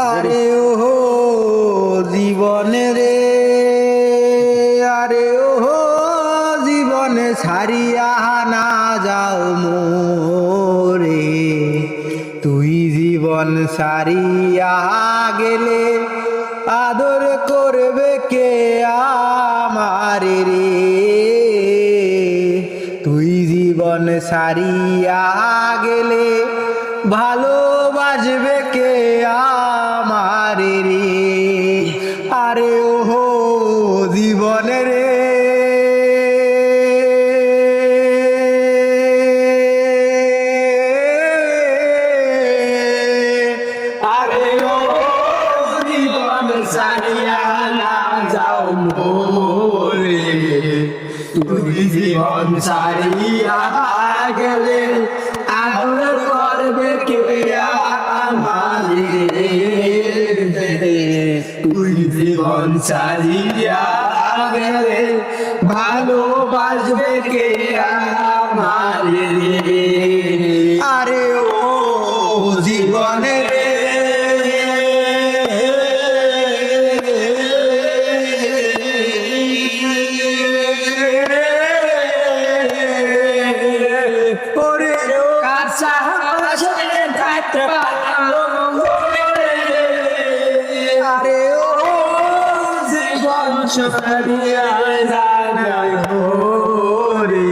আরে ও জীবনে রে, আরে ও জীবনে ছাড়িয়া না যাও মোরে। তুই জীবন ছাড়িয়া গেলে আদর করবে কে আমারে রে। তুই জীবন ছাড়িয়া গেলে ভালোবাসবে কে আমারে রে। আরে ও জীবনে রে, আরে ও জীবন ছাড়িয়া না যাও মোরে। তুই জীবন ছাড়িয়া গেলে আদর করবে কে আমারে রে। তুই জীবন ছাড়িয়া গেলে ভালোবাসবে কে আমারে রে। আরে ও জীবনে রে, ওরে কাঁচা বাসে থাকতে পারো রে। আরে ও জীবন ছাড়িয়া যায় রে।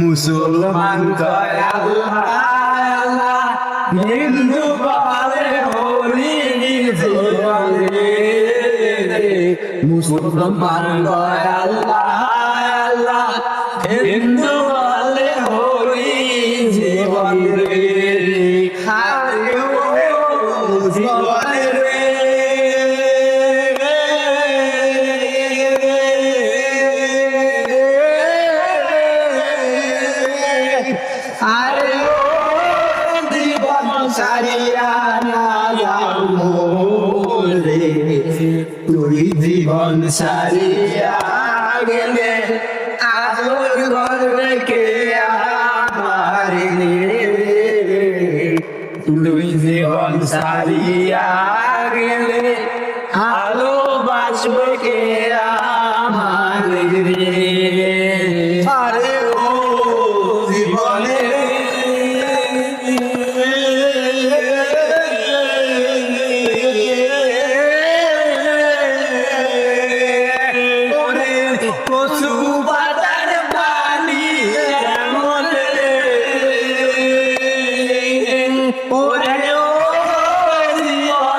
মুসলমান কয় আল্লাহ আল্লাহ, হিন্দু বলে হরি জীবন রে। মুসলমান কয় আল্লাহ আল্লাহ, হিন্দু বলে হরি জীবন রে। আরে ও জীবন রে, আরে ও জীবন ছাড়িয়া না যাও মোরে। তুই জীবন ছাড়িয়া গেলে আদর করবে কে আমারে রে। তুই জীবন ছাড়িয়া গেলে ভালোবাসবে কে আমারে রে।